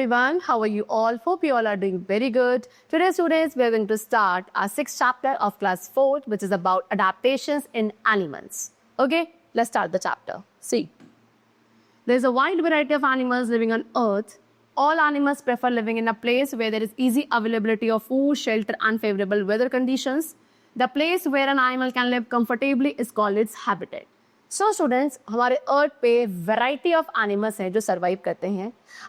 everyone. How are you all? Hope you all are doing very good. Today, students, we are going to start our 6th chapter of class 4, which is about adaptations in animals. Okay, let's start the chapter. See, there's a wide variety of animals living on Earth. All animals prefer living in a place where there is easy availability of food, shelter, and favorable weather conditions. The place where an animal can live comfortably is called its habitat. So students, हमारे अर्थ पे variety of animals हैं जो survive करते हैं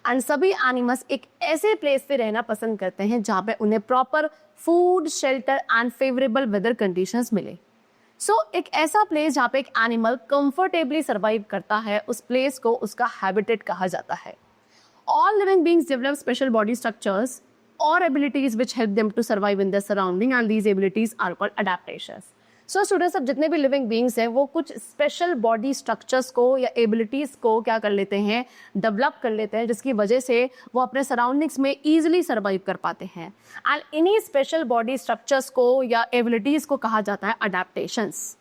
and सभी animals एक ऐसे place पे रहना पसंद करते हैं जहाँ पे उन्हें proper food, shelter and favourable weather conditions मिले. सो एक ऐसा प्लेस जहाँ पे एक एनिमल कंफर्टेबली सर्वाइव करता है, उस प्लेस को उसका हैबिटेट कहा जाता है. All living beings develop special body structures और abilities which help them to survive in their surrounding and these abilities are called adaptations. So students, अब जितने भी लिविंग बीइंग्स हैं वो कुछ स्पेशल बॉडी स्ट्रक्चर्स को या एबिलिटीज़ को क्या कर लेते हैं, डेवलप कर लेते हैं, जिसकी वजह से वो अपने सराउंडिंग्स में ईजिली सर्वाइव कर पाते हैं. एंड इन्हीं स्पेशल बॉडी स्ट्रक्चर्स को या एबिलिटीज़ को कहा जाता है adaptations.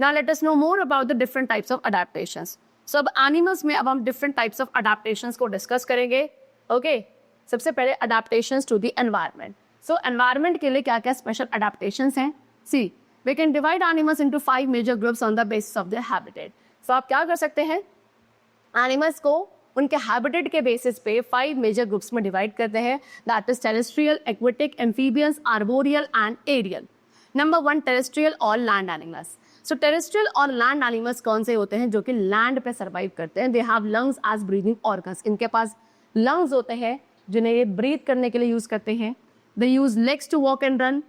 Now let us know more about the different types of adaptations. So अब एनिमल्स में अब हम डिफरेंट टाइप्स ऑफ अडैप्टेशंस को डिस्कस करेंगे. ओके, सबसे पहले adaptations to the environment. So environment के लिए क्या क्या स्पेशल अडैप्टेशंस हैं. सी, we can divide animals into 5 major groups on the basis of their habitat. So आप क्या कर सकते हैं, एनिमल्स को उनके हैबिटेट के बेसिस पे 5 मेजर ग्रुप्स में डिवाइड करते हैं. That is terrestrial, aquatic, amphibians, arboreal and aerial. Number 1, terrestrial और लैंड एनिमल्स. सो टेरेस्ट्रियल और लैंड एनिमल्स कौन से होते हैं जो कि लैंड पे सर्वाइव करते हैं. They have lungs as breathing organs. इनके पास लंग्स होते हैं जिन्हें ये ब्रीथ करने के लिए यूज करते हैं. They use legs to walk and run.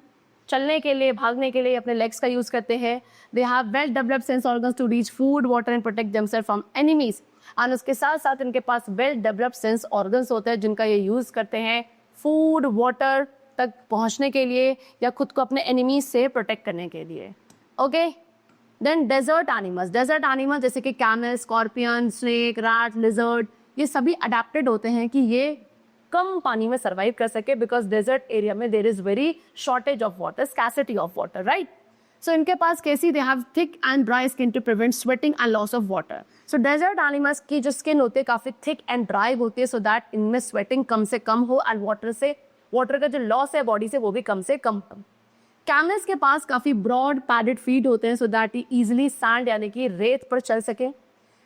चलने के लिए, भागने के लिए अपने लेग्स का यूज करते हैं. They have well developed sense organs to reach food, water and protect themself from enemies. और उसके साथ साथ इनके पास वेल डेवलप्ड सेंस ऑर्गन्स होते हैं जिनका ये यूज करते हैं फूड, वाटर तक पहुंचने के लिए या खुद को अपने एनिमीज से प्रोटेक्ट करने के लिए. Okay, then desert animals. Desert animal जैसे कि camel, scorpion, snake, rat, lizard, ये सभी अडेप्टेड होते हैं कि ये कम पानी में सर्वाइव कर सके, बिकॉज डेजर्ट एरिया में there is very shortage of water, scarcity of water, right. So इनके पास कैसी, they have thick and dry skin to prevent sweating and loss of water. So desert animals की जो skin होती है काफी thick and dry होती है, सो दैट इनमें स्वेटिंग कम से कम हो एंड वाटर का जो लॉस है बॉडी से वो भी कम से कम हो. कैमल्स के पास काफी ब्रॉड पैडेड फीट होते हैं सो दैट ये इजिली सैंड यानी कि रेत पर चल सके.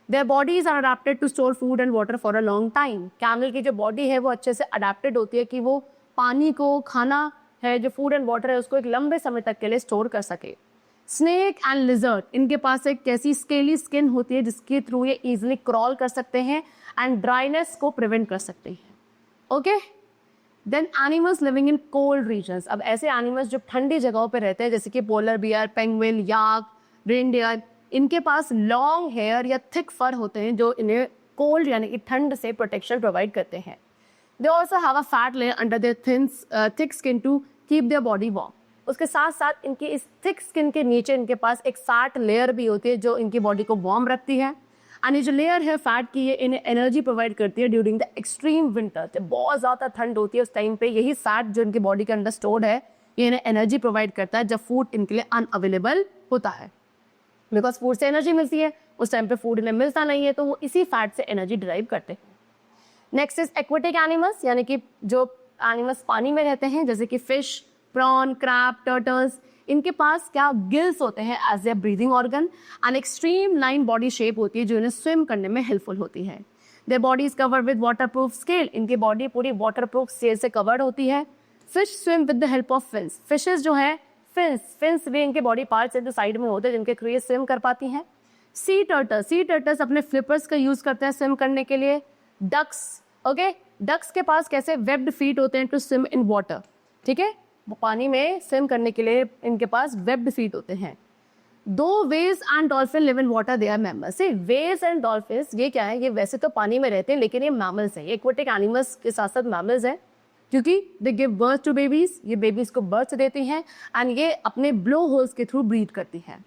Their bodies are adapted to store food and water for a long time. Camel की जो बॉडी है वो अच्छे से अडेप्टेड होती है कि वो पानी को, खाना है, जो फूड एंड वाटर है उसको एक लंबे समय तक के लिए स्टोर कर सके. स्नेक एंड लिजर्ड, इनके पास एक कैसी स्केली स्किन होती है जिसके थ्रू ये इजिली क्रॉल कर सकते हैं एंड ड्राइनेस को प्रिवेंट कर सकते हैं. Okay, then animals living in cold regions. अब ऐसे एनिमल्स जो ठंडी जगहों पर रहते हैं जैसे कि पोलर बियर, पेंगुइन, याक, रेनडियर, इनके पास लॉन्ग हेयर या थिक फर होते हैं जो इन्हें कोल्ड यानी कि ठंड से प्रोटेक्शन प्रोवाइड करते हैं. They also have a fat layer under their thick skin to keep their body warm. उसके साथ साथ इनकी इस थिक स्किन के नीचे इनके पास एक फैट लेयर भी होती है जो इनकी बॉडी को वार्म रखती है. एंड ये जो लेयर है फैट की, ये इन्हें एनर्जी प्रोवाइड करती है ड्यूरिंग द एक्सट्रीम विंटर. जब बहुत ज़्यादा ठंड होती है उस टाइम पे यही फैट जो इनकी बॉडी के अंदर स्टोर्ड है ये इन्हें एनर्जी प्रोवाइड करता है जब फूड इनके लिए अनअवेलेबल होता है. बिकॉज फूड से एनर्जी मिलती है, उस टाइम पे फूड इन्हें मिलता नहीं है तो वो इसी फैट से एनर्जी डिराइव करते हैं. नेक्स्ट इज एक्वेटिक एनिमल्स, यानी कि जो एनिमल्स पानी में रहते हैं जैसे कि फिश, प्रॉन, क्रैब, टर्टल्स. इनके पास क्या गिल्स होते हैं as a breathing organ and extreme line body shape होती है जो इन्हें स्विम करने में हेल्पफुल होती है. Their body is covered with waterproof scale. इनकी बॉडी पूरी वाटरप्रूफ स्केल से कवर्ड होती है. Fish swim with the help of fins. Fishes जो है फिन्स भी इनके बॉडी पार्ट्स हैं जो साइड में होते हैं जिनके थ्रू ये स्विम कर पाती हैं. सी टर्टल्स अपने फ्लिपर्स का यूज करते हैं स्विम करने के लिए. डक्स, ओके, डक्स के पास कैसे वेब्ड फीट होते हैं टू स्विम इन वाटर. ठीक है, वो पानी में स्विम करने के लिए इनके पास वेब्ड फीट होते हैं. दो whales and dolphin live in water, they are mammals. Whales and dolphins ये क्या है, ये वैसे तो पानी में रहते हैं लेकिन ये मैमल्स हैं. ये एक्वेटिक एनिमल्स के साथ साथ मैमल्स हैं क्योंकि they give birth to babies. ये बेबीज को बर्थ देती हैं एंड ये अपने ब्लो होल्स के थ्रू ब्रीथ करती हैं.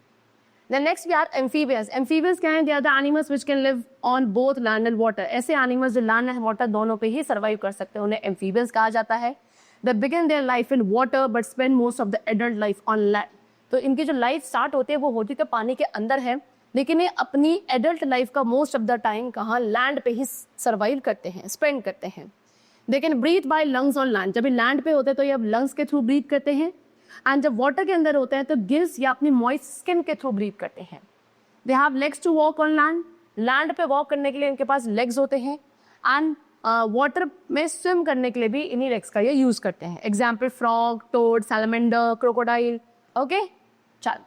Then next we are amphibians. Amphibians क्या है, they are the animals which can live on both land and water. ऐसे एनिमल्स जो लैंड एंड वाटर दोनों पे ही सर्वाइव कर सकते हैं उन्हें एम्फीबियंस कहा जाता है. They begin their life in water but spend most of the adult life on land. तो इनकी जो लाइफ स्टार्ट होती है वो होती है पानी के अंदर है लेकिन ये अपनी एडल्ट लाइफ का मोस्ट ऑफ द टाइम कहाँ, लैंड पे ही सर्वाइव करते हैं, स्पेंड करते हैं. They can breathe by lungs on land, जब ये लैंड पे होते हैं तो ये अब लंग्स के थ्रू ब्रीथ करते हैं, एंड जब वाटर के अंदर होते हैं तो गिल्स या अपनी मॉइस्ट स्किन के थ्रू ब्रीथ करते हैं। They have legs to walk on land, land पे वॉक करने के लिए इनके पास लेग्स होते हैं, एंड वाटर में स्विम करने के लिए भी इन्हीं लेग्स का ये यूज करते हैं। Example frog, toad, salamander, crocodile. Okay, चल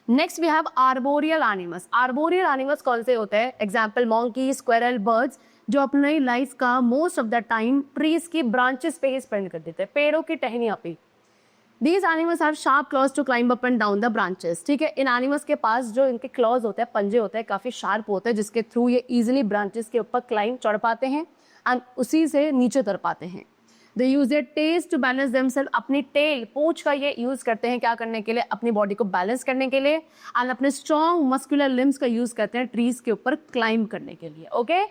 next we have arboreal animals. Arboreal animals कौन से होते हैं? एग्जाम्पल मॉन्की, स्क्वेरल, बर्ड्स, जो अपनी लाइफ का most of the time trees की ब्रांचेस पे ही स्पेंड कर देते हैं, पेड़ों की टहनियाँ पे। These animals have sharp claws to climb up and down the branches। ठीक है, इन एनिमल्स के पास जो इनके क्लॉज होते हैं, पंजे होते हैं, काफी शार्प होते हैं, जिसके थ्रू ये इजिली ब्रांचेस के ऊपर क्लाइंब चढ़ पाते हैं एंड उसी से नीचे उतर पाते हैं। They use their tails to balance themselves, अपनी टेल, पूंछ का ये यूज करते हैं क्या करने के लिए? अपनी बॉडी को बैलेंस करने के लिए, एंड अपने स्ट्रॉन्ग मस्कुलर लिम्स का यूज करते हैं ट्रीज के ऊपर क्लाइंब करने के लिए। Okay,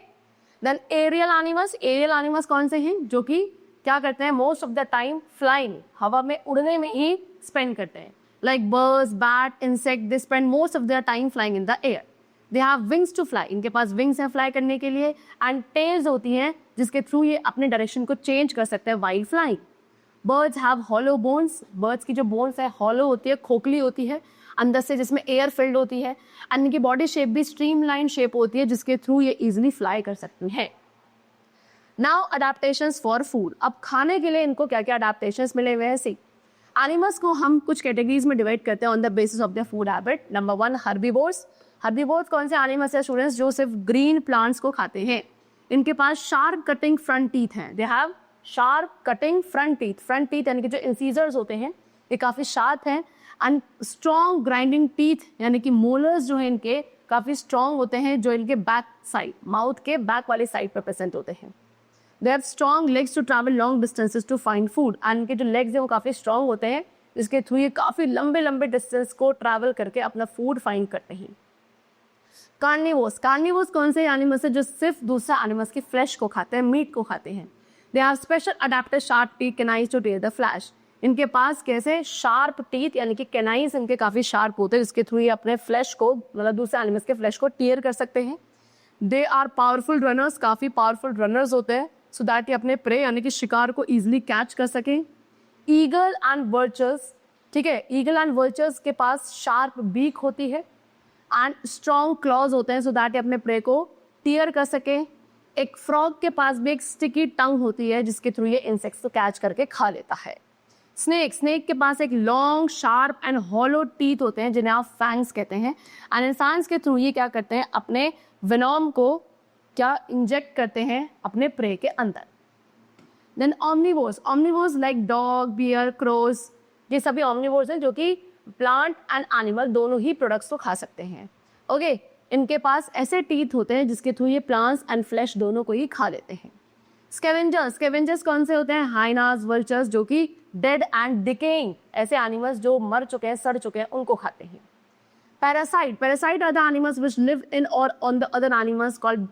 then aerial animals. Aerial animals कौन से हैं? जो कि क्या करते हैं? Most of the time flying, हवा में उड़ने में ही स्पेंड करते हैं। Like birds, bat, insect, they spend most of their time flying in the air. They have wings to fly, इनके पास विंग्स हैं फ्लाई करने के लिए, एंड टेल्स होती हैं जिसके थ्रू ये अपने डायरेक्शन को चेंज कर सकते हैं while flying. Birds have hollow bones, birds की जो बोन्स है हॉलो होती है, खोखली होती है अंदर से, जिसमें एयर फिल्ड होती है, एंड इनकी बॉडी शेप भी स्ट्रीमलाइन शेप होती है, जिसके थ्रू ये इजिली फ्लाई कर सकती है। Now adaptations for food. अब खाने के लिए इनको क्या क्या अडेप्टेशंस मिले हुए हैं? सी, एनिमल्स को हम कुछ कैटेगरीज में डिवाइड करते हैं on the basis of their food habit. Number 1, herbivores. Herbivores कौन से एनिमल्स है स्टूडेंट्स? जो सिर्फ ग्रीन प्लांट्स को खाते हैं। इनके पास शार्प कटिंग फ्रंट टीथ हैं। They have sharp cutting front teeth. Front teeth यानी कि जो इंसीजर्स होते हैं ये काफी शार्प हैं, एंड स्ट्रॉन्ग ग्राइंडिंग टीथ यानी कि मोलर्स जो है इनके काफी स्ट्रॉन्ग होते हैं, जो इनके बैक साइड, माउथ के बैक वाली साइड पर प्रेजेंट होते हैं। They have strong legs to travel long distances to find food, and इनके जो legs हैं वो काफ़ी strong होते हैं, जिसके थ्रू ये काफ़ी लंबे लंबे डिस्टेंस को ट्रैवल करके अपना फूड फाइंड करते हैं। कार्निवोर्स। कार्निवोर्स कौन से एनिमल्स है? जो सिर्फ दूसरे एनिमल्स की फ्लैश को खाते हैं, मीट को खाते हैं। They have special adapted sharp teeth canines to tear the flesh. इनके पास कैसे शार्प टीथ यानी कि कैनाइज इनके काफ़ी शार्प होते हैं, जिसके थ्रू ये अपने फ्लैश को, मतलब दूसरे एनिमल्स के फ्लैश को टीयर कर सकते हैं। दे आर पावरफुल रनर्स, काफ़ी पावरफुल रनर्स होते हैं, सो दैट ये अपने प्रे यानी कि शिकार को इजिली कैच कर सकें। Eagle and vultures. ठीक है, ईगल एंड वर्चर्स के पास शार्प बीक होती है एंड स्ट्रॉन्ग क्लॉज होते हैं, सो दैट ये अपने प्रे को टीयर कर सके। एक फ्रॉग के पास भी एक स्टिकी टंग होती है, जिसके थ्रू ये इंसेक्ट्स को कैच करके खा लेता है। स्नेक के पास एक long sharp and hollow teeth होते हैं, जिन्हें आप फैंग्स कहते हैं, एंड इंसान के थ्रू ये क्या करते हैं? अपने वेनॉम को क्या इंजेक्ट करते हैं अपने प्रे के अंदर। Then omnivores. Omnivores like dog, bear, crows, ये सभी ऑमनिवोर्स हैं जो कि प्लांट एंड एनिमल दोनों ही प्रोडक्ट्स को खा सकते हैं। ओके, इनके पास ऐसे टीथ होते हैं जिसके थ्रू ये प्लांट्स एंड फ्लैश दोनों को ही खा लेते हैं। स्कैवेंजर्स। स्कैवेंजर्स कौन से होते हैं? हाइनास, वल्चर्स, जो कि डेड एंड डिकेइंग, ऐसे एनिमल्स जो मर चुके हैं, सड़ चुके हैं, उनको खाते हैं। Parasite. Parasite are the animals which live in और on the other animals called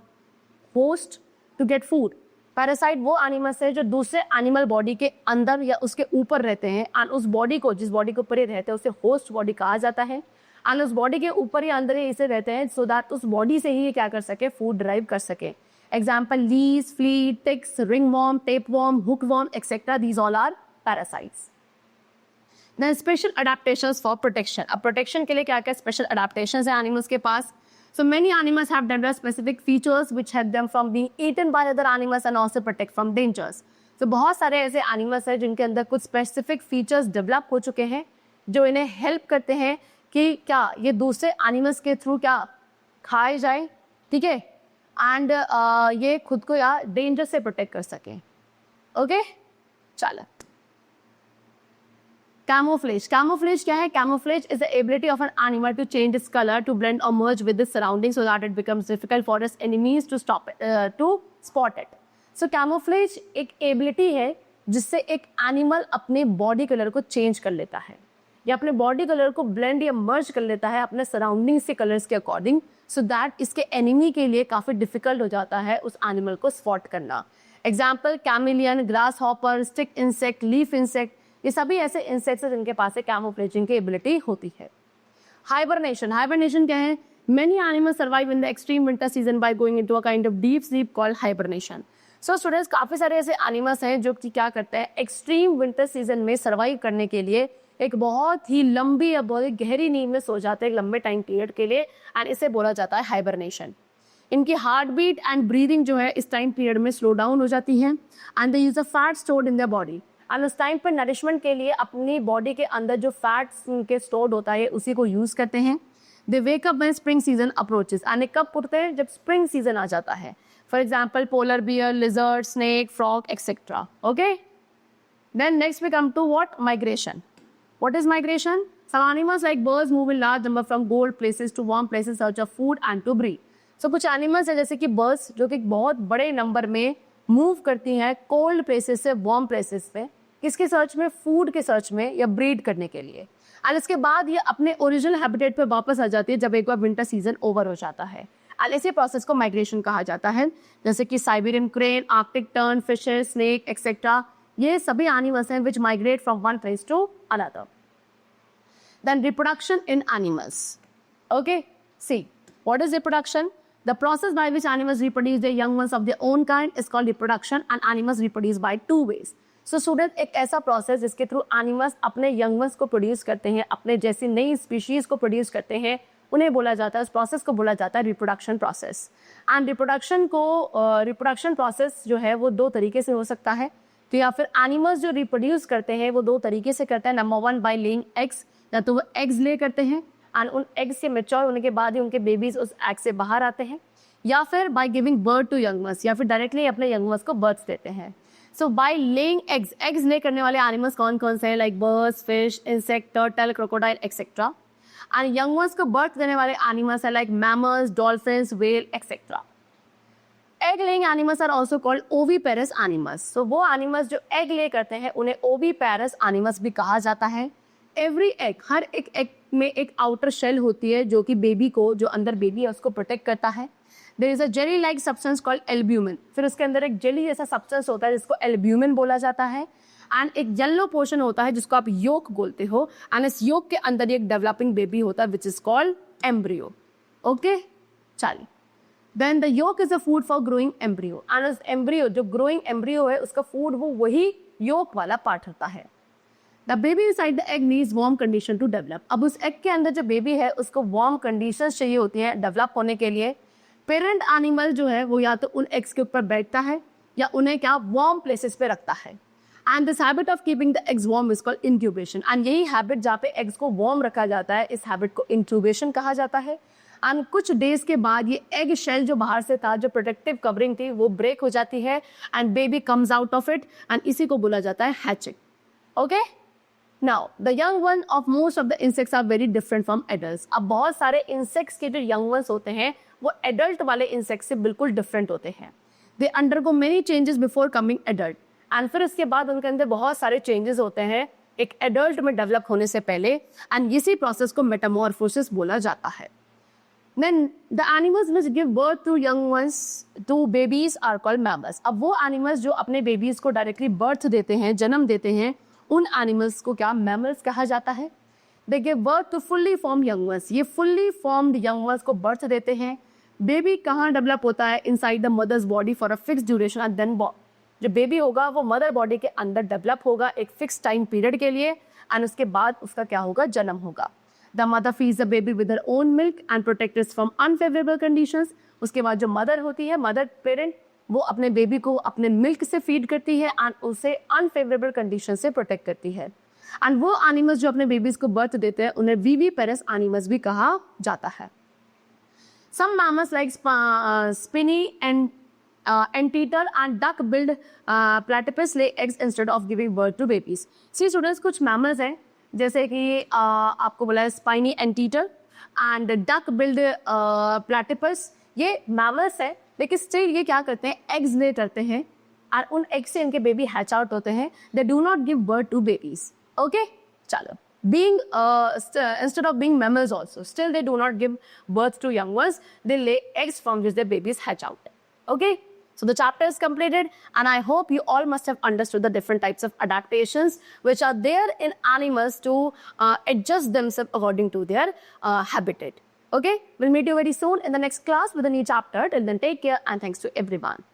host to get food. Parasite वो एनिमल्स है जो दूसरे एनिमल बॉडी के अंदर या उसके ऊपर रहते हैं, एंड उस बॉडी को, जिस बॉडी के ऊपर ये रहते हैं, उसे होस्ट बॉडी कहा जाता है, एंड उस बॉडी के ऊपर या अंदर ही इसे रहते हैं, सो दैट उस बॉडी से ही ये क्या कर सके? फूड ड्राइव कर सके। Example lice, flea, ticks, ringworm, tapeworm, hookworm etcetera, these all are parasites. Then special adaptations for protection. अब प्रोटेक्शन के लिए क्या क्या स्पेशल अडेप्टेशंस है एनिमल्स के पास? So many animals have developed specific features which help them from being eaten by other animals and also protect from dangers. So बहुत सारे ऐसे एनिमल्स हैं जिनके अंदर कुछ स्पेसिफिक फीचर्स डेवलप हो चुके हैं, जो इन्हें हेल्प करते हैं कि क्या ये दूसरे एनिमल्स के थ्रू क्या खाए जाए, ठीक है, एंड ये खुद को या डेंजर से प्रोटेक्ट कर सकें। ओके, चलो। Camouflage. Camouflage क्या है? Camouflage is the ability of an animal to change its color to blend or merge with the surroundings so that it becomes difficult for its enemies to spot it. So camouflage एक ability है जिससे एक animal अपने body color को change कर लेता है, या अपने body color को blend या merge कर लेता है अपने surroundings के colors के according, so that इसके enemy के लिए काफी difficult हो जाता है उस animal को spot करना। Example chameleon, grasshopper, stick insect, leaf insect, ये सभी ऐसे इंसेक्ट्स हैं जिनके पास कैमोफ्लेजिंग की एबिलिटी होती है। हाइबरनेशन। हाइबरनेशन क्या है? Many animals survive in the extreme winter season by going into a kind of deep sleep called hibernation. So students, काफ़ी सारे ऐसे एनिमल्स हैं जो कि क्या करते हैं, एक्सट्रीम विंटर सीजन में सर्वाइव करने के लिए एक बहुत ही लंबी या बहुत ही गहरी नींद में सो जाते हैं एक लंबे टाइम पीरियड के लिए, एंड इसे बोला जाता है हाइबरनेशन। इनकी हार्ट बीट एंड ब्रीदिंग जो है इस टाइम पीरियड में स्लो डाउन हो जाती है, and they use a fat stored in their body, and उस टाइम पर नरिशमेंट के लिए अपनी बॉडी के अंदर जो फैट्स के स्टोर्ड होता है उसी को यूज करते हैं। They wake up when spring season approaches, and कब उठते हैं, जब स्प्रिंग सीजन आ जाता है। For example polar bear, lizard, snake, frog etcetera. Okay, then next we come to what, migration. What is migration? Some animals like birds move in large number from cold places to warm places in search of food and to breed. So कुछ animals है जैसे कि birds जो कि बहुत बड़े number में move करती हैं कोल्ड प्लेसेस से वार्म प्लेसेस पे, किसके सर्च में, फूड के सर्च में या ब्रीड करने के लिए, एंड इसके बाद ये अपने ओरिजिनल हैबिटेट पे वापस आ जाती है जब एक बार विंटर सीजन ओवर हो जाता है, एंड इसी प्रोसेस को माइग्रेशन कहा जाता है। जैसे कि Siberian crane, arctic tern, fishes, snake etcetera, ये सभी एनिमल्स हैं which migrate from one place to another. Then reproduction in animals. Okay, see, what is reproduction? The process by which animals reproduce their young ones of their own kind is called reproduction, and animals reproduce by two ways. So student, एक ऐसा process जिसके through animals अपने young ones को produce करते हैं, अपने जैसी नई species को produce करते हैं, उन्हें बोला जाता है, उस process को बोला जाता है reproduction process. And reproduction process जो है वो दो तरीके से हो सकता है। तो या फिर एनिमल्स जो रिप्रोड्यूस करते हैं वो दो तरीके से करते हैं। नंबर 1 बाय लेइंग एग्स, या तो वो एग्स ले करते हैं एंड उन एग्स के मैच्योर होने के बाद ही उनके बेबीज उस एग से बाहर आते हैं, या फिर by giving birth to young ones, या फिर डायरेक्टली अपने यंग वंस को बर्थ देते हैं। So by laying eggs, eggs lay करने वाले एनिमल्स कौन कौन से हैं, like birds, fish, insect, turtle, crocodile etcetera. And young ones को बर्थ देने वाले एनिमल्स हैं like mammals, dolphins, whale etcetera. Egg laying animals are also called oviparous animals. So वो एनिमल्स जो एग ले करते हैं उन्हें ओविपेरस एनिमल्स भी कहा जाता है। एवरी एग, हर एक एग में एक आउटर शेल होती है जो कि बेबी को, जो अंदर बेबी है उसको प्रोटेक्ट करता है। There is a jelly like substance called albumin, फिर उसके अंदर एक जेली जैसा सब्सटेंस होता है जिसको एल्ब्यूमिन बोला जाता है, एंड एक येलो पोर्शन होता है जिसको आप योक बोलते हो, एंड इस योक के अंदर एक डेवलपिंग बेबी होता है which is called embryo. Okay, चलिए, then the yolk is a food for growing embryo, and उस एम्ब्रियो, जो ग्रोइंग एम्ब्रियो है उसका फूड वो वही योक वाला पार्ट होता है। The baby inside the egg needs warm condition to develop. अब उस एग के अंदर जो बेबी है उसको वार्म कंडीशंस चाहिए होती हैं डेवलप होने के लिए। पेरेंट एनिमल जो है वो या तो उन एग्स के ऊपर बैठता है या उन्हें क्या, वार्म प्लेसेस पे रखता है, and this habit of keeping the eggs warm is called incubation. And यही हैबिट जहाँ पे एग्स को वार्म रखा जाता है, इस हैबिट को इंक्यूबेशन कहा जाता है। एंड कुछ डेज के बाद ये एग शेल जो बाहर से था, जो प्रोटेक्टिव कवरिंग थी, वो ब्रेक हो जाती है and baby comes out of it, and इसी को बोला जाता है hatching. Okay, now the young one of most of the insects are very different from adults. अब बहुत सारे इंसेक्ट्स के जो यंग वंस होते हैं वो एडल्ट वाले इंसेक्ट से बिल्कुल डिफरेंट होते हैं। They undergo many changes before coming adult, and फिर उसके बाद उनके अंदर बहुत सारे चेंजेस होते हैं एक एडल्ट में डेवलप होने से पहले, एंड इसी प्रोसेस को मेटामॉर्फोसिस बोला जाता है। Then the animals which give birth to young ones, to babies are called mammals. अब वो animals जो अपने babies को directly birth देते हैं, जन्म देते हैं, उन animals को क्या, mammals कहा जाता है। They give birth to fully formed young ones. ये fully formed young ones को birth देते हैं। Baby कहाँ develop होता है, inside the mother's body for a fixed duration and then born. जो baby होगा वो mother body के अंदर develop होगा एक fixed time period के लिए, and उसके बाद उसका क्या होगा, जन्म होगा। The mother feeds the baby with her own milk and protects it from unfavorable conditions. उसके बाद जो मदर होती है, मदर पेरेंट, वो अपने बेबी को अपने मिल्क से फीड करती है एंड उसे अनफेवरेबल कंडीशन से प्रोटेक्ट करती है। एंड वो एनिमल्स जो अपने बेबीज को बर्थ देते हैं उन्हें विविपेरस एनिमल्स भी कहा जाता है। Some mammals like spiny and anteater and duck-billed platypus lay eggs instead of giving birth to babies. See students, कुछ mammals हैं जैसे कि आपको बोला है spiny anteater and duck billed platypus, ये मैमल्स है लेकिन स्टिल ये क्या करते हैं, एग्स ले करते हैं और उन एग से इनके बेबी हैच आउट होते हैं। They do not give birth to babies. Okay, चलो, being instead of being mammals also, still they do not give birth to young ones, they lay eggs from which their babies hatch out. Okay, so the chapter is completed and I hope you all must have understood the different types of adaptations which are there in animals to adjust themselves according to their habitat. Okay, we'll meet you very soon in the next class with a new chapter. Till then, take care and thanks to everyone.